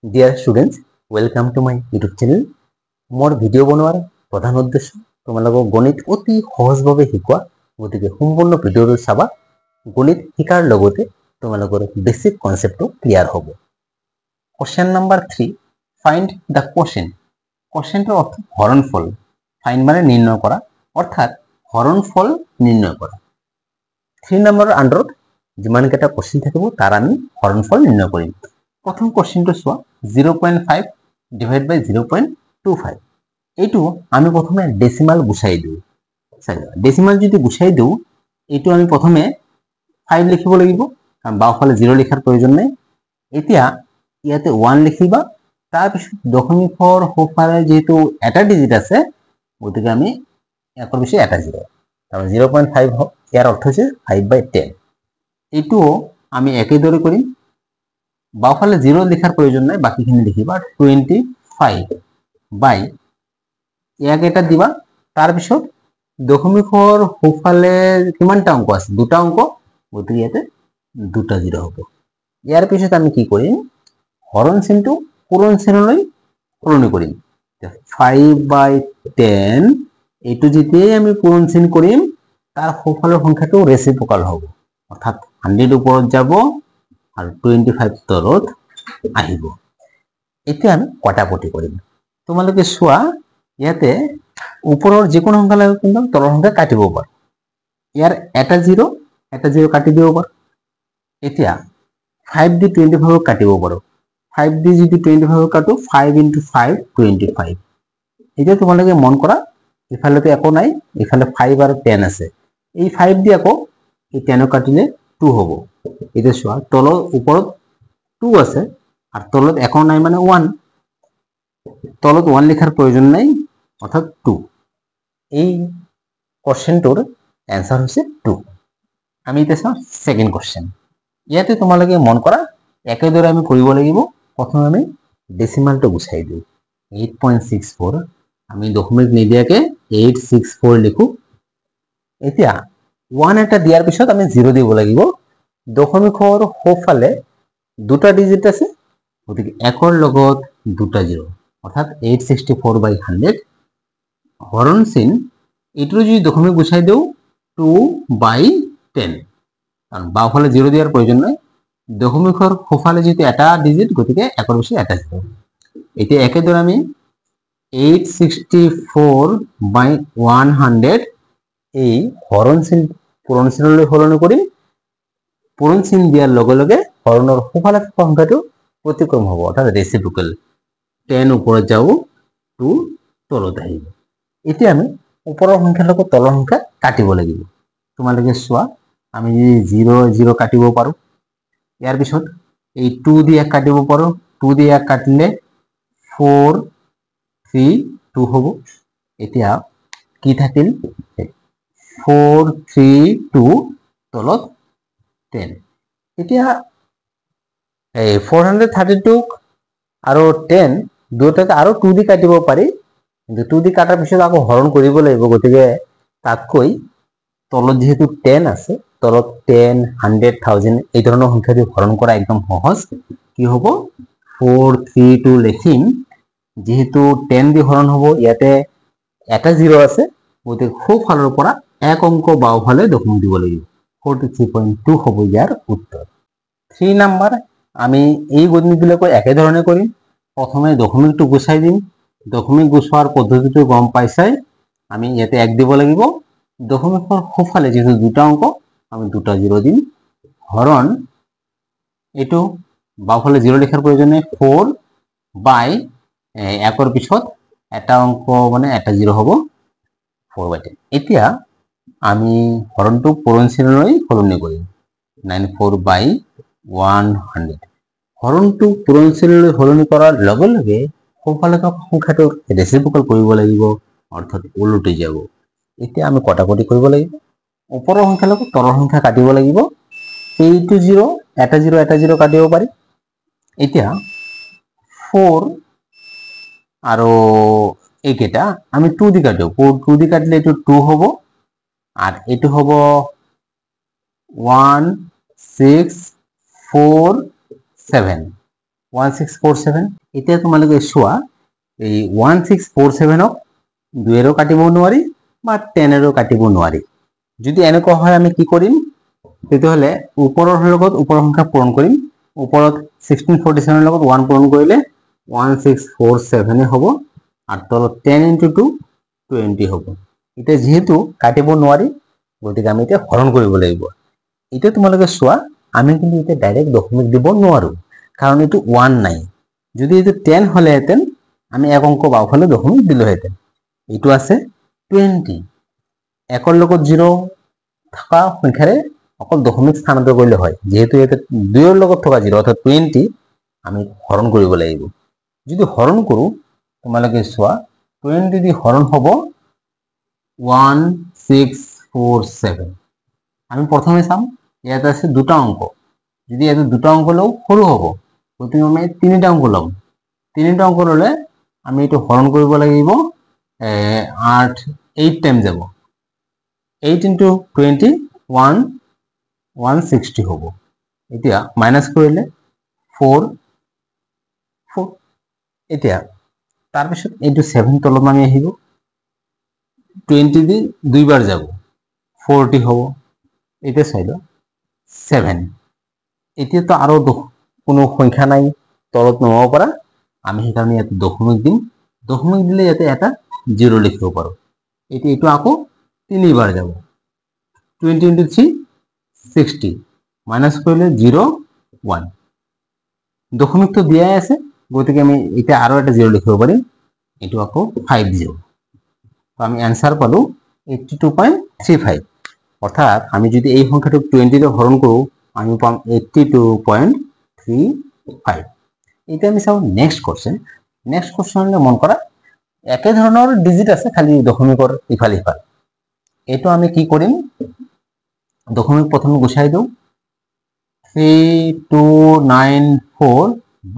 Dear students, welcome to my YouTube channel. মোৰ video' বনোৱাৰ প্ৰধান উদ্দেশ্য তোমালোকক গণিত অতি সহজভাৱে শিকোৱা। গতিকে সম্পূৰ্ণ ভিডিঅ'টো চাবা। গণিত শিকাৰ লগতে তোমালোকৰ বেছিক কনচেপ্টটো ক্লিয়াৰ হ'ব। Question number 3, find the question. কোৱেশ্চনটোৰ অৰ্থ হৰণফল। ফাইণ্ড মানে নিৰ্ণয় কৰা, অৰ্থাৎ হৰণফল নিৰ্ণয় কৰা। 3 নম্বৰৰ আণ্ডাৰত যিমানকেইটা কোৱেশ্চন থাকিব তাৰ আমি হৰণফল নিৰ্ণয় কৰিম। প্ৰথম কোৱেশ্চনটো চোৱা, 0.5 ডিভাইড বাই 0.25। এইটো আমি প্ৰথমে ডেচিমাল গুচাই দিওঁ। ডেচিমাল যদি গুচাই দিওঁ, এইটো আমি প্ৰথমে 5 লিখিব লাগিব, কাৰণ বাওঁফালে 0 লিখাৰ প্ৰয়োজন নাই। এতিয়া ইয়াতে 1 লিখিবা, তাৰপিছত দশমিকৰ সোঁফালে যিহেতু এটা ডিজিট আছে, গতিকে আমি একৰ পিছত এটা 0, তাৰমানে 0.5 হওক। ইয়াৰ অৰ্থ হৈছে 5/10। এইটোও আমি একেদৰে কৰিম। বাওঁফালে 0 লিখাৰ প্ৰয়োজন নাই, বাকীখিনি লিখিবা 25 বাই ইয়াক এটা দিবা। তাৰপিছত দশমিকৰ সোঁফালে কিমানটা অংক আছে? 2টা অংক, গতিকে ইয়াতে 2টা 0 হ'ব। ইয়াৰ পিছত আমি কি কৰিম? হৰণ চিনটো পূৰণ চিনলৈ সলনি কৰিম। 5/10 এইটো যেতিয়াই আমি পূৰণ চিন কৰিম, তাৰ সোঁফালৰ সংখ্যাটো ৰেচিপ্ৰকাল হ'ব, অৰ্থাৎ 100 ওপৰত যাব আৰু 25 তলত আহিব। এতিয়া আমি কটাকটি কৰিম। তোমালোকে চোৱা, ইয়াতে ওপৰৰ যিকোনো সংখ্যা লাগে কিন্তু তলৰ সংখ্যা কাটিব পাৰো। ইয়াৰ এটা 0 কাটি দিব পাৰো। এতিয়া 5 দি 25 কাটিব পাৰো। 5 দি যদি 25 কাটো, 5 × 5 25। এতিয়া তোমালোকে মন কৰা, ইফালেতো একো নাই, ইফালে 5 আৰু 10 আছে। এই 5 দি আকৌ এই 10 কাটিলে 2 হ'ব। এতিয়া চোৱা, তলৰ ওপৰত 2 আছে আৰু তলত একো নাই, মানে 1। তলত 1 লিখাৰ প্ৰয়োজন নাই, অৰ্থাৎ 2। এই কোৱেশ্চনটোৰ এনসাৰ হৈছে 2। আমি এতিয়া চাওঁ সেকেন্ড কোৱেশ্চন। ইয়াতে তোমালোকে মন কৰা, একেদৰে আমি কৰিব লাগিব। প্ৰথমে আমি ডেচিমালটো গুচাই দিওঁ। 8.64 আমি দশমিক নিদিয়াকে 864 লিখো। এতিয়া 1 এটা দিয়াৰ পিছত আমি 0 দিব লাগিব। দশমিকৰ সোঁফালে 2টা ডিজিট আছে, গতিকে একৰ লগত 2টা 0, অৰ্থাৎ 864/100। হৰণ চিন এইটো যদি দশমিক গুচাই দিওঁ, 2/10, কাৰণ বাওঁফালে 0 দিয়াৰ প্ৰয়োজন নাই। দশমিকৰ সোঁফালে যিহেতু এটা ডিজিট, গতিকে একৰ পিছত এটা 0। এতিয়া একেদৰে আমি 864/100 এই হৰণ চিন পূৰণ চিনলৈ সলনি কৰিম। পূৰণ চিন দিয়াৰ লগে লগে হৰণৰ সোঁফালে থকা সংখ্যাটো প্ৰতিক্ৰম হ'ব, অৰ্থাৎ ৰেচিপ্ৰকেল। 10 ওপৰত যাব, 2 তলত আহিব। এতিয়া আমি ওপৰৰ সংখ্যাৰ লগত তলৰ সংখ্যা কাটিব লাগিব। তোমালোকে চোৱা, আমি যদি 0 কাটিব পাৰো। ইয়াৰ পিছত এই 2 দি 1 কাটিব পাৰো। 2 দি 1 কাটিলে 4 3 2 হ'ব। এতিয়া কি থাকিল? 4 3 2 তলত 10। এতিয়া এই 432 আৰু 10 দুটাকে আৰু 2 দি কাটিব পাৰি, কিন্তু 2 দি কাটাৰ পিছত আকৌ হৰণ কৰিব লাগিব। গতিকে তাতকৈ তলত যিহেতু 10 আছে, তলত 10 100 1000 এই ধৰণৰ সংখ্যা দি হৰণ কৰা একদম সহজ। কি হ'ব? 432 লিখিম। যেহেতু 10 দি হৰণ হ'ব, ইয়াতে এটা 0 আছে, গতিকে সোঁফালৰ পৰা এক অংক বাওঁফালে দশমিক দিব লাগিব। 43.2 হ'ব ইয়াৰ উত্তৰ। 3 নম্বৰ, আমি এই গণিতবিলাকো একেধৰণে কৰিম। প্ৰথমে দশমিকটো গুচাই দিম। দশমিক গুচোৱাৰ পদ্ধতিটো গম পাইছাই। আমি ইয়াতে 1 দিব লাগিব। দশমিকৰ সোঁফালে যেহেতু 2টা অংক, আমি 2টা 0 দিম। হৰণ এইটো বাওঁফালে 0 লিখাৰ প্ৰয়োজন নাই, 4 বাই একৰ পিছত এটা অংক, মানে এটা 0 হ'ব, 4/10। এতিয়া আমি হৰণটো পূৰণ চিনলৈ সলনি কৰিম, 94/100। হৰণটো পূৰণ চিনলৈ সলনি কৰাৰ লগে লগে সোঁফালে থকা সংখ্যাটো ৰেচিপ্ৰকেল কৰিব লাগিব, অৰ্থাৎ ওলোটি যাব। এতিয়া আমি কটাকটি কৰিব লাগিব। ওপৰৰ সংখ্যাৰ লগত তলৰ সংখ্যা কাটিব লাগিব। এইটো 0, এটা 0 এটা 0 কাটিব পাৰি। এতিয়া 4 আৰু এইকেইটা আমি 2 দি কাটো। 2 দি কাটিলে এইটো 2 হ'ব, আর এটি হব 1 6 4 7। 1647 এতিয়া তোমালোকে চোৱা এই 1647ক 2 এৰো কাটিব নোৱাৰি বা 10 এৰো কাটিব নোৱাৰি যদি এনেকুৱা হয় আমি কি কৰিম তেতিয়াহলে ওপৰৰ লগত ওপৰৰ সংখ্যা পূৰণ কৰিম ওপৰত 1647 লগত 1 পূৰণ কৰিলে 1647 হ'ব আৰু তলত 10 * 2 20 হ'ব এতিয়া যেহেতু কাটিব নোৱাৰি গতিকে আমি এতিয়া হৰণ কৰিব লাগিব এতিয়া তোমালোকে চোৱা আমি কিন্তু এতিয়া ডাইৰেক্ট দশমিক দিব নোৱাৰো কাৰণ এটো 1 নাই যদি এটো 10 হলেহেঁতেন আমি এক অংক বাওফালে দশমিক দিলোহেঁতেন এটো আছে 20 একৰ লগত 0 থকা সংখ্যাৰে অকল দশমিক স্থানান্তৰ কৰিলে হয় যেহেতু এটা 2 এৰ লগত থকা 0 অৰ্থাৎ 20 আমি হৰণ কৰিব লাগিব যদি হৰণ কৰো তোমালোকে চোৱা 20 দি হরণ হ'ব 1647 আমি প্রথমে চাম ইয়াত আছে দুটা অঙ্ক যদি এত দুটা অঙ্ক লও সৰু হ'ব প্রথমে আমি তিনিটা অঙ্ক লম তিনিটা অঙ্ক ললে আমি এটো হরণ কৰিব লাগিব 8 টাইম যাব 8 * 20 160 হ'ব এতিয়া মাইনাস কৰিলে 4 এতিয়া তাৰ পিছত এইটো 7 তলত নামি আহিব 20 দি দুইবাৰ যাব 40 হ'ব এটা চাইড 7 এতিয়া তো আৰু কোনো সংখ্যা নাই তলত নমাব পাৰা আমি সেইকাৰণে ইয়াত দশমিক দিম দশমিক দিলে ইয়াতে এটা 0 লিখিব পাৰো এতিয়া এটো আকৌ তিনিবাৰ যাব 20 * 3 60 মাইনাস কৰিলে 0 1 দশমিক তো দিয়াই আছে গতিকে আমি এটা আরো একটা 0 লিখিব পারি এটো আকৌ 50 তো আমি आंसर পালো 82.35 অর্থাৎ আমি যদি এই সংখ্যাটো 20 ৰে হৰণ কৰো আমি পাম 82.35 এটা আমি চাও নেক্সট কোশ্চেনলে মন কৰা একে ধৰণৰ ডিজিট আছে খালি দশমিকৰ ইফাল ইফাল এটো আমি কি কৰিম দশমিক প্ৰথমে গুছাই দিও 3294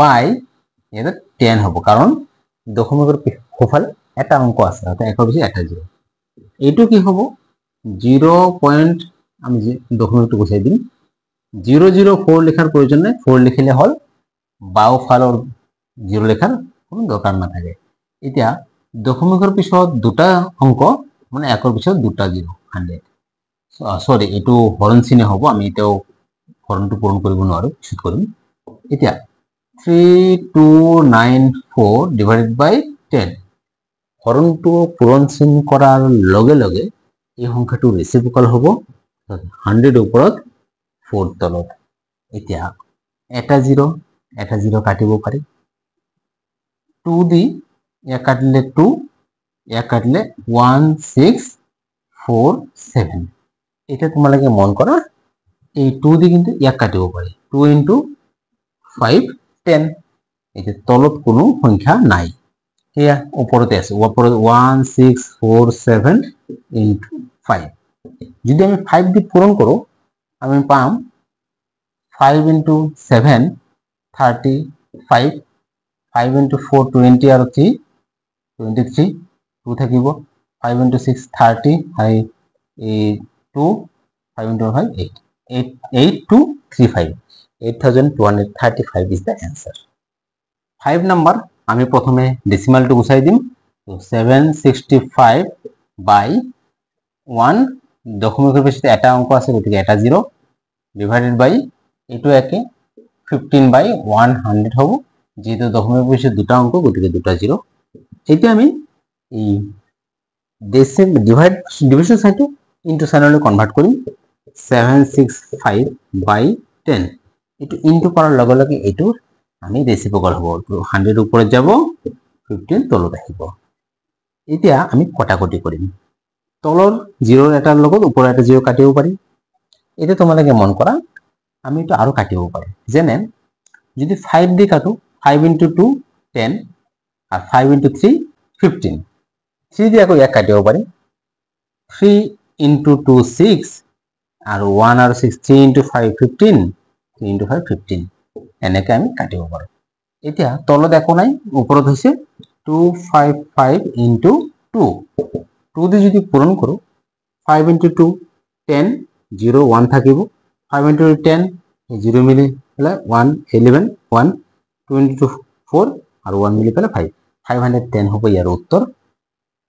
বাই এটা 10 হ'ব কাৰণ দশমিকৰ সোফাল এটা অঙ্ক আছে অৰ্থাৎ একৰ পিছত এটা 0 এইটো কি হ'ব 0. আমি দশমিকটো গুছাই দিম 004 লেখাৰ প্ৰয়োজন নাই 4 লিখিলে হল বাও ফালৰ 0 লেখাৰ কোনো দৰকাৰ নাথাকে এতিয়া দশমিকৰ পিছত দুটা অঙ্ক মানে একৰ পিছত দুটা 0 100 সৰি এটো হৰণ চিহ্ন হ'ব আমি এটাও হৰণটো পূৰণ কৰিব নোৱাৰো পিছত কৰিম এতিয়া 3294 divided by 10 হৰণটো পূৰণ চিহ্ন কৰাৰ লগে লগে এই সংখ্যাটো ৰেচিপ্ৰকাল হ'ব 100 ওপৰত 4 তলত এতিয়া এটা 0 কাটিব পাৰি 2 দি এক কাটিলে 2 এক কাটিলে 1647 এটা তোমালোকে মন কৰা এই 2 দি কিন্তু এক কাটিব পাৰি 2 * 5 10 এটা তলত কোনো সংখ্যা নাই এয়া ওপৰতে আছে ওপৰত 1647 * 5 যদি আমি 5 দি পূৰণ কৰো আমি পাম 5 * 7 35 5 * 4 20 আৰু 3 23 2 থাকিব 5 * 6 30 হাই 2 5 * 5 8 8235 8235 is the answer 5 number আমি প্রথমে ডেসিমালটো গুছাই দিম তো 765 বাই 1 দশমিকের পিছতে এটা অঙ্ক আছে গতিকে এটা 0 ডিভাইডেড বাই এটো একে 15 বাই 100 হ'ব যেহেতু দশমিকের পিছতে দুটা অঙ্ক গতিকে দুটা 0 এটা আমি এই ডিভিশন সাইনটো ইনটু সাইনলৈ কনভার্ট কৰিম 765 বাই 10 এটো ইনটু কৰাৰ লগে লগে এটো আমি ৰেচিপ্ৰকাল হ'ব 100 ওপৰত যাব 15 তলত আহিব এতিয়া আমি কটাকটি কৰিম তলৰ 0 এটাৰ লগত ওপৰৰ এটা 0 কাটিব পাৰি এটা তোমালোকে মন কৰা আমি এটো আৰু কাটিব পাৰি যেনে যদি 5 দি কাটো 5 * 2 10 আৰ 5 * 3 15 3 দি আকৌ এক কাটিব পাৰি 3 * 2 6 আর 1 আর 6 3 * 5 15 3 * 5 15 এনেকে আমি কাটিব পাৰো এতিয়া তলত একো নাই ওপৰত হৈছে 255 * 2 2 দি যদি পূৰণ কৰো 5 * 2 10 0 1 থাকিব 5 * 10 0 মিলি হলে 1 11 1 2 into 4 আৰু 1 মিলি পেলাই 5 510 হ'ব ইয়াৰ উত্তৰ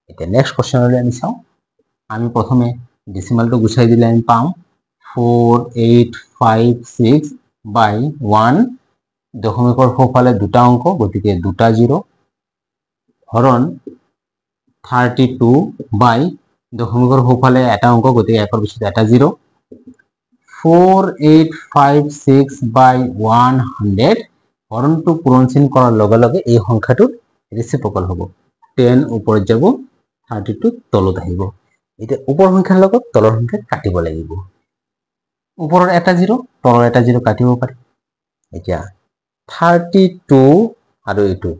এতিয়া নেক্সট কোৱেশ্চনলৈ আমি চাওঁ আমি প্ৰথমে ডেসিমালটো গুছাই দিলে আমি পাম 4856 বাই 1 দশমিকৰ সোঁফালে দুটা অংক গতিকে দুটা 0 হৰণ 32 বাই দশমিকৰ সোঁফালে এটা অংক গতিকে একৰ পিছত এটা 0 4856 বাই 100 হৰণটো পূৰণচিন কৰাৰ লগে লগে এই সংখ্যাটোৰ ৰেচিপ্ৰকেল হ'ব 10 ওপৰত যাব 32 তলত আহিব এতিয়া ওপৰ সংখ্যাৰ লগত তলৰ সংখ্যা কাটিব লাগিব ওপৰৰ এটা 0 তলৰ এটা 0 কাটিব পাৰি এতিয়া 32 আৰু এইটো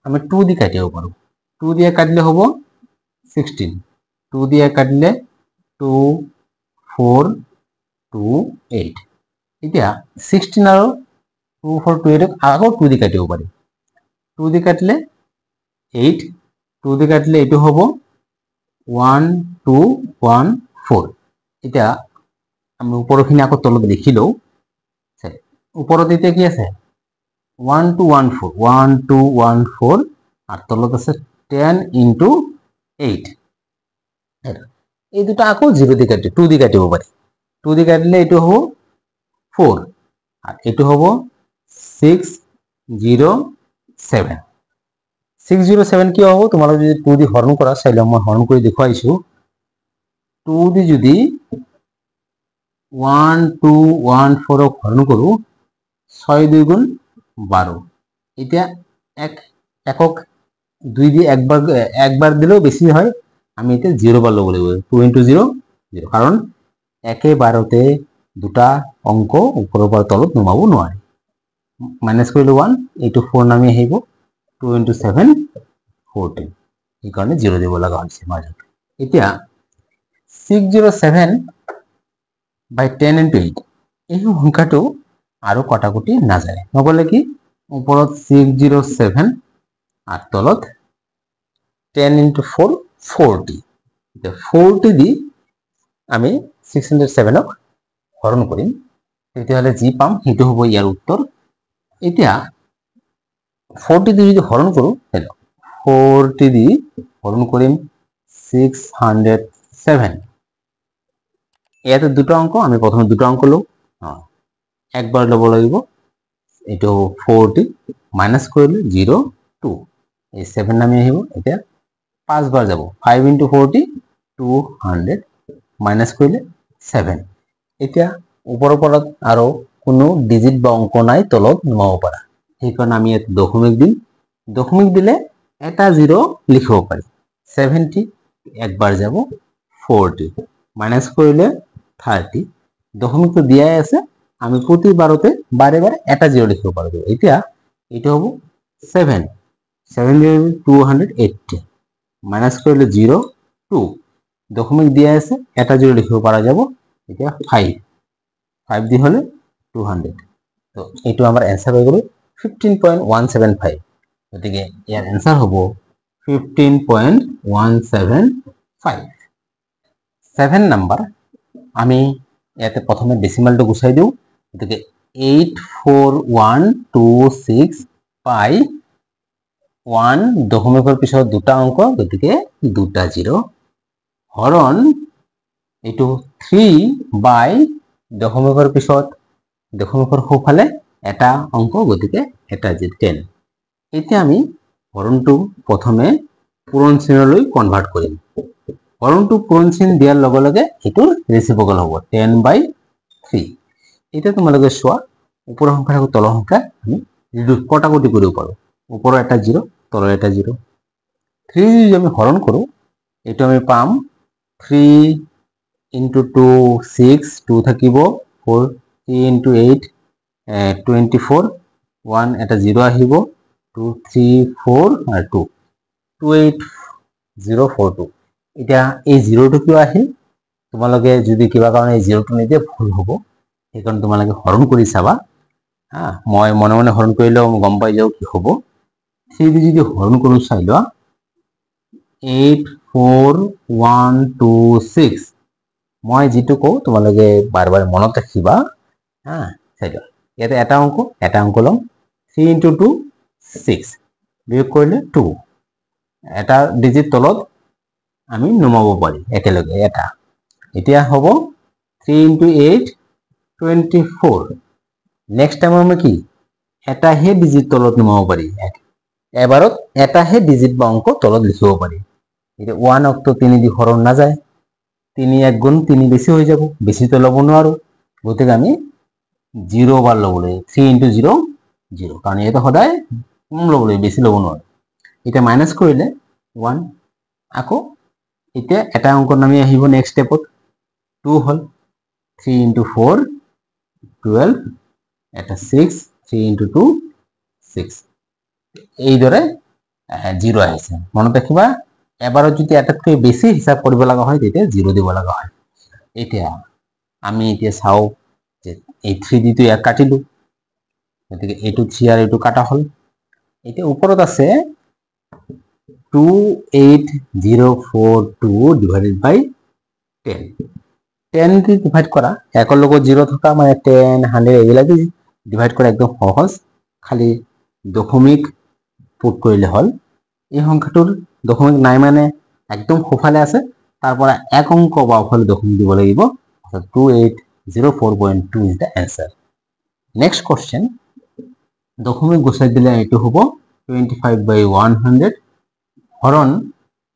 আমি 2 দি কাটিব পাৰো 2 দিয়ে কাটিলে হ'ব 16 2 দিয়ে কাটিলে 2 4 2 8 এতিয়া 16 আৰু 2 4 2 8 আকৌ 2 দি কাটিব পাৰি 2 দি কাটিলে 8 2 দি কাটিলে এইটো হ'ব 1 2 1 4 এতিয়া আমি ওপৰখিনি আকৌ তলত লিখি লওঁ ওপৰত এতিয়া কি আছে 1 2 1 4 1 2 1 4 আর তলত আছে 10 into 8 এই দুটো আকৌ 0 দি কাটি 2 দি কাটিব পারি 2 দি কাটিলে এটো হবো 4 আর এটো হবো 607 607 কি হবো তোমালোক যদি 2 দি হরণ করা চাইলে মই হরণ কৰি দেখুৱাইছো 2 দি যদি 1 2 1 4 হৰণ কৰো 6 2 গুণ 12 এতিয়া একক 2 দি একবার দিলেও বেশি হয় আমি এতে 0 বার লব লাগিব 2 into 0 0 কারণ একে বারতে দুটা অঙ্ক উপৰৰ পৰা তলত নমাব নোৱাৰি মাইনাস কৰিলে 1 এইটো 4 নামি আহিব 2 into 7 14 এই কাৰণে 0 দিব লগা হৈছে মাজত এতিয়া 607 by 10 into 8 এই সংখ্যাটো আৰু কটাকটি না যায় নগলে কি উপৰত 607 আর তলত 10 into 4 40 এতিয়া 40 দি আমি 607 ক হৰণ কৰিম তেতিয়াহলে যি পাম হেতু হ'ব ইয়াৰ উত্তৰ এতিয়া 40 দি যদি হৰণ কৰো হেলো 40 দি হৰণ কৰিম 607 ইয়াতে দুটো অঙ্ক আমি প্ৰথমে দুটো অঙ্ক লও একবাৰ লব লাগিব এটো 40 মাইনাস কৰিলে 0 2 এই 7 নামি আহিব এতিয়া 5 বাৰ যাব 5 into 40 200 মাইনাস কৰিলে 7 এতিয়া ওপৰৰ পৰত আৰু কোনো ডিজিট বা অঙ্ক নাই তলত নমাব পাৰা সেই কাৰণ আমি এত দশমিক দিলে এটা 0 লিখিব পাৰি 70 একবাৰ যাব 40 মাইনাস কৰিলে 30 দশমিক তো দিয়াই আছে আমি প্রতিবারতে বারে বারে এটা 0 লিখিব পারব এতিয়া এটা হ'ব 7 280 মাইনাস করলে 0 2 দশমিক দিয়া আছে এটা 0 লিখিব পারা যাব এতিয়া 5 দি হলে 200 তো এইটো আমাৰ आंसर হৈ গল 15.175 গতিকে ইয়াৰ आंसर হ'ব 15.175 7 নাম্বাৰ আমি ইয়াতে প্ৰথমে ডেসিমালটো গুছাই দিও গতিকে 84126 পাই 1 দশমিকৰ পিছত দুটা অংক গতিকে দুটা 0 হৰণ এটো 3 বাই দশমিকৰ পিছত দশমিকৰ সোঁফালে এটা অংক গতিকে এটা 10 এতিয়া আমি হৰণটো প্ৰথমে পূৰণ চিহ্নলৈ কনভাৰ্ট কৰিম হৰণটো পূৰণ চিহ্ন দিয়াৰ লগে লগে এটো ৰেচিপ্ৰকেল হ'ব 10 by 3 এটা তোমালোকে চোৱা ওপৰৰ সংখ্যা আৰু তলৰ সংখ্যা আমি কটাকটি কৰিব পাৰো ওপৰৰ এটা 0 তলৰ এটা 0 3 যদি আমি হৰণ কৰো এটো আমি পাম 3 into 2 6 2 থাকিব 4 3 into 8 24 1 এটা 0 আহিব 2 3 4 আৰু 2 28042 এতিয়া এই 0 টো কিয় আহিল তোমালোকে যদি কিবা কাৰণে এই 0 টো নিদিয়ে ভুল হ'ব সেইকাৰণে তোমালোকে হৰণ কৰি চাবা মই মনে মনে হৰণ কৰিলেও গম পাই যাও কি হ'ব সেই যদি হৰণ কৰো চাই লোৱা 84126 মই যেটো কও তোমালোকে বাৰ বাৰ মনত ৰাখিবা চাই লোৱা ইয়াতে এটা অংক লম 3 into 2 6 বিয়োগ কৰিলে 2 এটা ডিজিট তলত আমি নমাব পাৰি একেলগে এটা এতিয়া হ'ব 3 into 8 24 নেক্সট টাইম আমি কি এটা হে ডিজিট তলত নমাব পাৰি এবাৰত এটা হে ডিজিট বা অংক তলত লিখিব পাৰি এটা 1 অক তো 3 দি হৰণ না যায় 3 1 গুণ 3 বেছি হৈ যাব বেছি তো লব নোৱাৰো গতিকে আমি 0 বাৰ লবলৈ 3 into 0 0 কাৰণ এটা সদায় কম লবলৈ বেছি লব নোৱাৰো এটা মাইনাস কৰিলে 1 আকৌ এতিয়া এটা অংক নামি আহিব নেক্সট স্টেপত 2 হল 3 into 4 12 এটা 6 3 into 2 6 এই দৰে 0 আহিছে মনত ৰাখিবা এবাৰত যদি এটাতকৈ বেছি হিসাব কৰিব লগা হয় তেতিয়া 0 দিব লগা হয় এতিয়া আমি এতিয়া চাও যে এই 3 দি তো ইয়াক কাটিলো গতিকে এইটো 3 আৰু এইটো কাটা হল এতিয়া ওপৰত আছে 28042 divided by 10 10 দি ডিভাইড কৰা একৰ লগত 0 থকা মানে 10 100 এইবিলাক ডিভাইড কৰা একদম সহজ খালি দশমিক পুট কৰিলে হল এই সংখ্যাটোৰ দশমিক নাই মানে একদম সোফালে আছে তাৰ পৰা এক অংক বাওফালে দশমিক দিব লাগিব 2804.2 is the answer next question দশমিক গুচাই দিলে এইটো হ'ব 25/100 হৰণ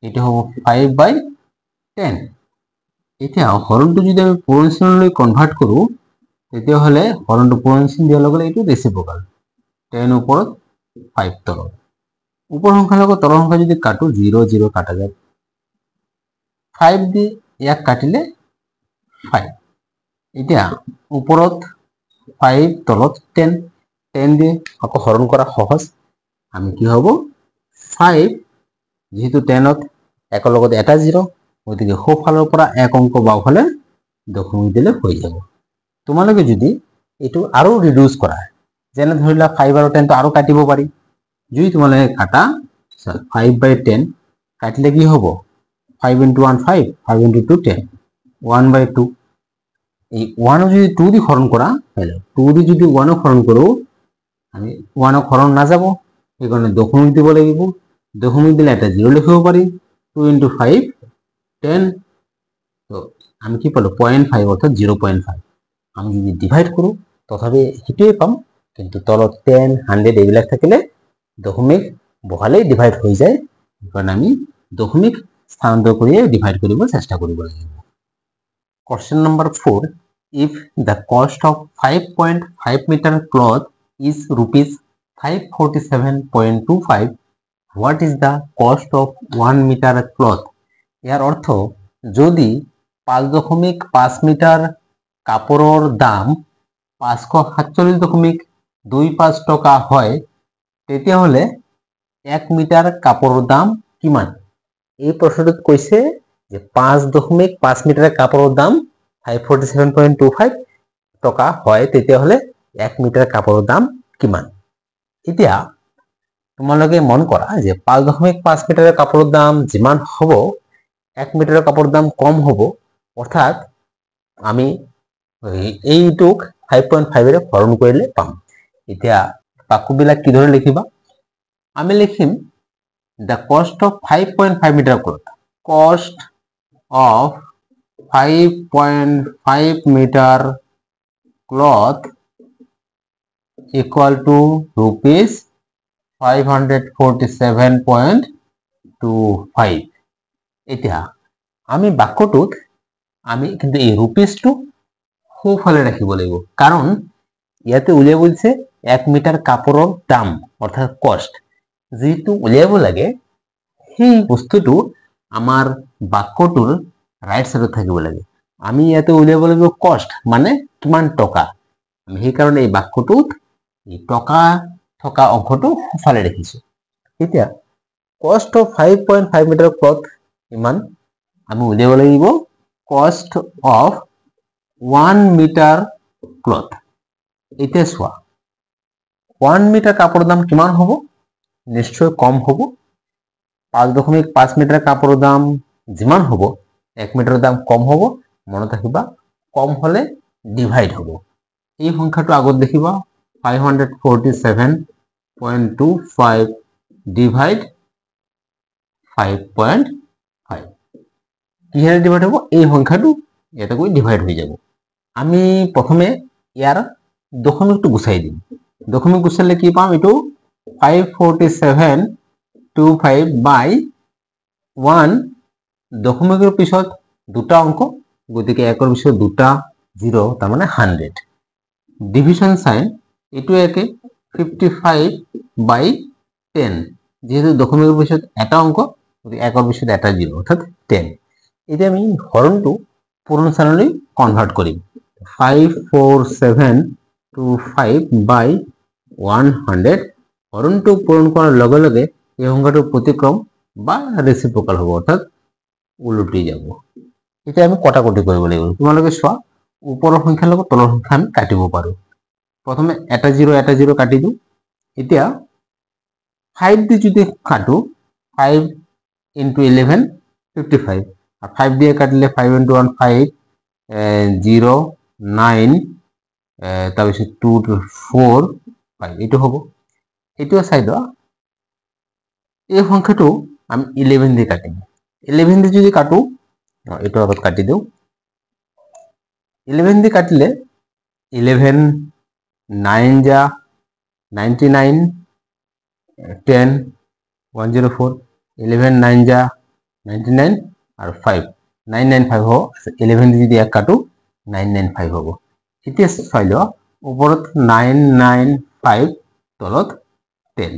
এইটো হ'ব 5/10 এতিয়া হৰণটো যদি আমি পূৰণ শ্ৰেণীলৈ কনভাৰ্ট কৰো তেতিয়া হলে হৰণটো পূৰণ শ্ৰেণী দিয়াৰ লগে এইটো ৰেচিপ্ৰকাল 10 ওপৰত 5 তলত উপৰ সংখ্যাৰ লগত তলৰ সংখ্যা যদি কাটো 0 0 কাটা যায় 5 দি ইয়াক কাটিলে 5 এতিয়া ওপৰত 5 তলত 10 10 দি আকৌ হৰণ কৰা সহজ আমি কি হ'ব 5 যেহেতু 10ত একৰ লগত এটা 0 গতিকে সোফালৰ পৰা এক অংক বাওফালে দশমিক দিলে হৈ যাব তোমালোকে যদি এটো আৰু ৰিডিউস কৰা যেনে ধৰিলা 5 আৰু 10 তো আৰু কাটিব পাৰি যদি তোমালোকে কাটা 5/10 কাটিলে কি হ'ব 5 into 1 5 5 into 2 10 1/2 এই 1 যদি 2 দি হৰণ কৰা তাহলে 2 দি যদি 1 ক হৰণ কৰো আমি 1 ক হৰণ না যাব এই কাৰণে দশমিক দিব লাগিব দশমিক দিলে এটা 0 লিখিব পাৰি 2 into 5 10 তো আমি কি পালো 0.5 অর্থাৎ 0.5 আমি যদি ডিভাইড কৰো তথাপি হিটোই পাম কিন্তু তলত 10 100 এইবিলাক থাকিলে দশমিক বহালে ডিভাইড হৈ যায় কারণ আমি দশমিক স্থানান্তর করিয়ে ডিভাইড কৰিব চেষ্টা কৰিব লাগিব question number 4 if the cost of 5.5 meter cloth is rupees 547.25 what is the cost of 1 meter cloth ইয়ার অর্থ যদি 5.5 মিটার কাপড়ৰ দাম 547.25 টাকা হয় তেতিয়া হলে 1 মিটাৰ কাপড়ৰ দাম কিমান এই প্ৰশ্নটোত কৈছে যে 5.5 মিটাৰ কাপড়ৰ দাম 547.25 টাকা হয় তেতিয়া হলে 1 মিটাৰ কাপড়ৰ দাম কিমান এতিয়া তোমালোকে মন কৰা যে 5.5 মিটাৰ কাপড়ৰ দাম যিমান হ'ব 1 মিটাৰ কাপড়ৰ দাম কম হ'ব অৰ্থাৎ আমি এইটোক 5.5 এৰে হৰণ কৰিলে পাম এতিয়া বাক্যবিলাক কি ধৰণে লিখিবা আমি লিখিম the cost of 5.5 meter cloth cost of 5.5 meter cloth equal to rupees 547.25 এতিয়া আমি বাক্যটোত আমি কিন্তু এই রুপিস টু সোফালে ৰাখিব লাগিব কাৰণ ইয়াতে উলিয়াব বলছে 1 মিটাৰ কাপড়ৰ দাম অৰ্থাৎ কষ্ট যেটো উলিয়াব লাগে সেই বস্তুটো আমাৰ বাক্যটোৰ ৰাইট সাইডত থাকিব লাগে আমি ইয়াতে উলিয়াব লাগিব কষ্ট মানে কিমান টকা আমি সেই কাৰণে এই বাক্যটোত এই টকা থকা অংশটো সোফালে ৰাখিছো এতিয়া কষ্ট অফ 5.5 মিটাৰ ক্লথ ইমান আমি উলিয়াব লাগিব কষ্ট অফ 1 মিটাৰ ক্লথ এতিয়া চোৱা 1 মিটাৰ কাপড়ৰ দাম কিমান হ'ব নিশ্চয় কম হ'ব 5.5 মিটাৰ কাপড়ৰ দাম যিমান হ'ব 1 মিটাৰৰ দাম কম হ'ব মনত ৰাখিবা কম হলে ডিভাইড হ'ব এই সংখ্যাটো আগত দেখিবা 547 0.25 ডিভাইড 5.5 কিহেৰে ডিভাইড হ'ব এই সংখ্যাটো এটা কৰি ডিভাইড হৈ যাব আমি প্ৰথমে ইয়াৰ দশমিকটো গুচাই দিম দশমিক গুচালে কি পাম এটো 54725 বাই 1 দশমিকৰ পিছত দুটা অংক গতিকে একৰ পিছত দুটা 0 তাৰ মানে 100 ডিভিজন সাইন এটো একে 55 বাই 10 যেহেতু দশমিকৰ পিছত এটা অংক গতিকে একৰ পিছত এটা 0 অৰ্থাৎ 10 এতিয়া আমি হৰণটো পূৰণ স্থানলৈ কনভাৰ্ট কৰিম 54725 বাই 100 হৰণটো পূৰণ কৰাৰ লগে লগে এই সংখ্যাটোৰ প্ৰতিক্ৰম বা ৰেচিপ্ৰকাল হ'ব অৰ্থাৎ উলটি যাব এতিয়া আমি কটাকটি কৰিব লাগিব তোমালোকে চোৱা ওপৰৰ সংখ্যাৰ লগত তলৰ সংখ্যা আমি কাটিব পাৰো প্ৰথমে এটা 0 কাটি দিও এতিয়া 5 দি যদি কাটো 5 into 11 55 আর 5 দিয়ে কাটলে 5 into 1 5 0 9 তাৰপিছত 2 4 5 এটো হ'ব এটো চাই দাও এই সংখ্যাটো আমি 11 দিয়ে কাটিম 11 দিয়ে যদি কাটো এটো আগত কাটি দিও 11 দিয়ে কাটিলে 11 9 যা 99 10 104 11 9 যা 99 আর 5 995 हो 11 দিয়ে যদি এক কাটো 995 হ'ব এতিয়া চাই লও ওপৰত 995 তলত 10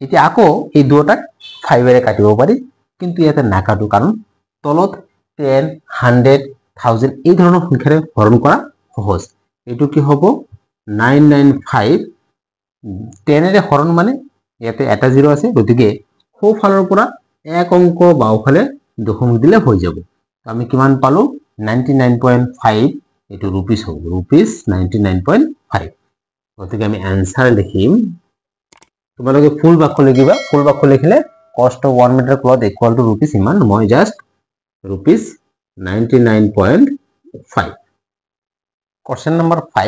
এতিয়া আকৌ এই দুটাক 5 এৰে কাটিব পাৰি কিন্তু ইয়াতে না কাটো কাৰণ তলত 10 100 1000 এই ধৰণৰ সংখ্যাৰে হৰণ কৰা সহজ এটো কি হ'ব 995 10 এৰে হৰণ মানে ইয়াতে এটা 0 আছে গতিকে সো ফালৰ পৰা এক অংক বাওফালে দশমিক দিলে হৈ যাব আমি কিমান পালো 99.5 এটো রুপিস হ'ব রুপিস 99.5 গতিকে আমি आंसर লিখিম তোমালোকে ফুল বাক্য লিখিবা ফুল বাক্য লিখিলে cost of 1 metre cloth equal to rupees ইমান মই just rupees 99.5 question number 5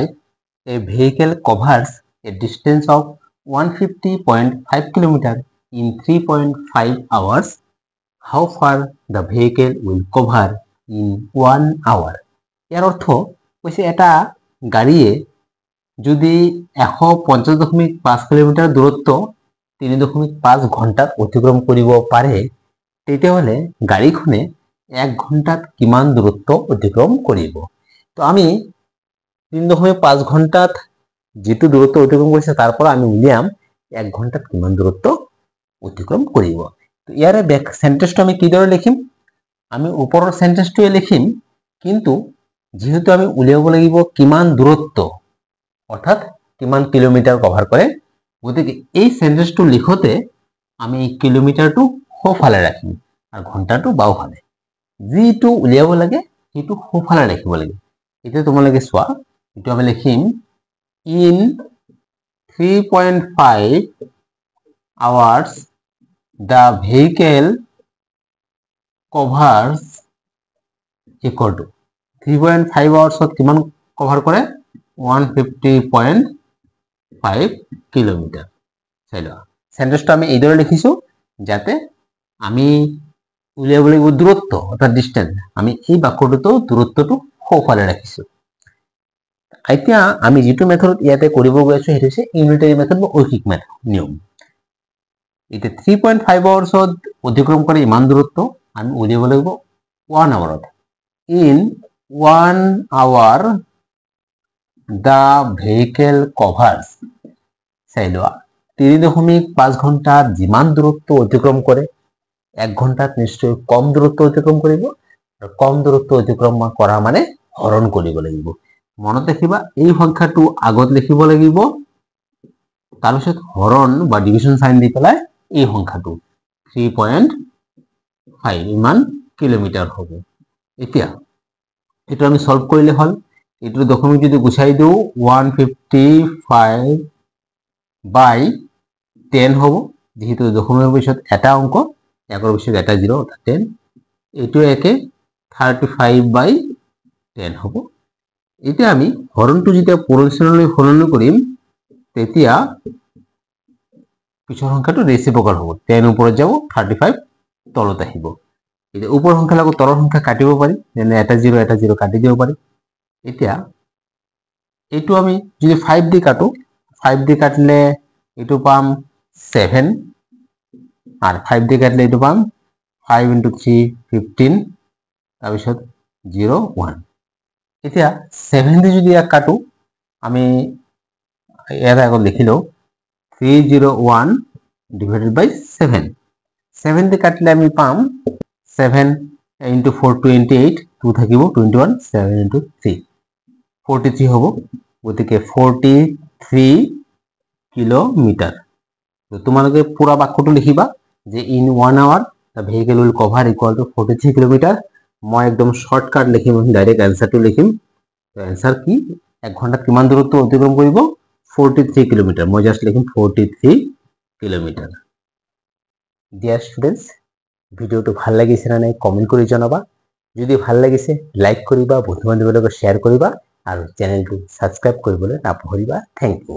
a vehicle covers a distance of 150.5 kilometer in 3.5 hours how far the vehicle will cover in 1 hour ইয়াৰ অৰ্থ কৈছে এটা গাড়ীয়ে যদি 150.5 কিলোমিটাৰ দূৰত্ব 3.5 ঘণ্টাত অতিক্ৰম কৰিব পাৰে তেতিয়াহলে গাড়ীখনে 1 ঘণ্টাত কিমান দূৰত্ব অতিক্ৰম কৰিব তো আমি 3.5 ঘণ্টাত যেটো দূৰত্ব অতিক্ৰম কৰিছে তাৰ পৰা আমি উলিয়াম 1 ঘণ্টাত কিমান দূৰত্ব অতিক্ৰম কৰিব তো ইয়াৰে ব্যাক সেন্টেন্সটো আমি কিদৰে লিখিম আমি ওপৰৰ সেন্টেন্সটো লিখিম কিন্তু যেহেতু আমি উলিয়াব লাগিব কিমান দূৰত্ব অৰ্থাৎ কিমান কিলোমিটাৰ কভাৰ কৰে গতিকে এই সেন্টেন্সটো লিখতে আমি কিলোমিটাৰটো সোফালে ৰাখিম আৰু ঘণ্টাটো বাওফালে যেটো উলিয়াব লাগে সেইটো সোফালে ৰাখিব লাগে এতিয়া তোমালোকে চোৱা এটো আমি লিখিম in 3.5 hours the vehicle covers equal to 3.5 hours কিমান কভার করে 150.5 কিলোমিটার চাইলো সেন্টেন্সটো আমি এইদৰে লিখিছো যাতে আমি উলিয়াব লাগিব দূৰত্ব অৰ্থাৎ ডিসটেন্স আমি এই বাক্যটোতো দূৰত্বটো সোফালে ৰাখিছো এতিয়া আমি যেটো মেথড ইয়াতে কৰিব গৈছো হেতু হৈছে ইউনিটাৰী মেথড বা ঐকিক মেথড নিয়ম এটা 3.5 আৱাৰ্ছত অতিক্ৰম কৰি ইমান দূৰত্ব আমি উলিয়াব লাগিব 1 আৱাৰত in 1 hour the vehicle covers চাইলো 3.5 ঘণ্টাত যিমান দূৰত্ব অতিক্ৰম কৰে 1 ঘণ্টাত নিশ্চয় কম দূৰত্ব অতিক্ৰম কৰিব আৰু কম দূৰত্ব অতিক্ৰম কৰা মানে হৰণ কৰিব লাগিব মনত ৰাখিবা এই সংখ্যাটো আগত লিখিব লাগিব তাৰ পিছত হৰণ বা ডিভিজন সাইন দি পেলাই এই সংখ্যাটো 3.5 ইমান কিলোমিটাৰ হ'ব এতিয়া এটো আমি সলভ কৰিলে হল এটো দশমিক যদি গুছাই দিও 155 বাই 10 হ'ব যেহেতু দশমিকৰ পিছত এটা অংক একৰ পিছত এটা 0 অৰ্থাৎ 10 এটো একে 35 বাই 10 হ'ব এতিয়া আমি হৰণটো যেতিয়া পূৰণ শ্ৰেণীলৈ সলনি কৰিম তেতিয়া পিছৰ সংখ্যাটো ৰেচিপ্ৰকেল হ'ব 10 ওপৰত যাব 35 তলত আহিব এতিয়া ওপৰ সংখ্যা লগত তলৰ সংখ্যা কাটিব পাৰি যেনে এটা 0 কাটি দিব পাৰি এতিয়া এইটো আমি যদি 5 দি কাটো 5 দি কাটলে এইটো পাম 7 আর 5 দিয়ে কাটলে এইটো পাম 5 * 3 15 তাৰপিছত 0 1 এতিয়া 7 দিয়ে যদি কাটো আমি এটা আগত লিখিলো 301 divided by 7 7 দিয়ে কাটলে আমি পাম 7 * 4 28 2 থাকিব 21 7 * 3 43 হ'ব গতিকে 43 কিলোমিটার তো তোমালোকে পুরা বাক্যটো লিখিবা যে in 1 hour the vehicle will cover equal to 43 kilometre মই একদম শর্টকাট লিখিম ডাইরেক্ট অ্যানসারটো লিখিম তো অ্যানসার কি 1 ঘন্টাত কিমান দূৰত্ব অতিক্ৰম কৰিব 43 কিলোমিটাৰ মই জাস্ট লিখিম 43 কিলোমিটাৰ ডিয়াৰ স্টুডেন্টস ভিডিওটো ভাল লাগিছে না নাই কমেন্ট কৰি জনাবা যদি ভাল লাগিছে লাইক কৰিবা বন্ধু বান্ধৱীৰ লগত শ্বেয়াৰ কৰিবা আৰু চেনেলটো সাবস্ক্ৰাইব কৰিবলৈ নাপাহৰিবা থ্যাংক ইউ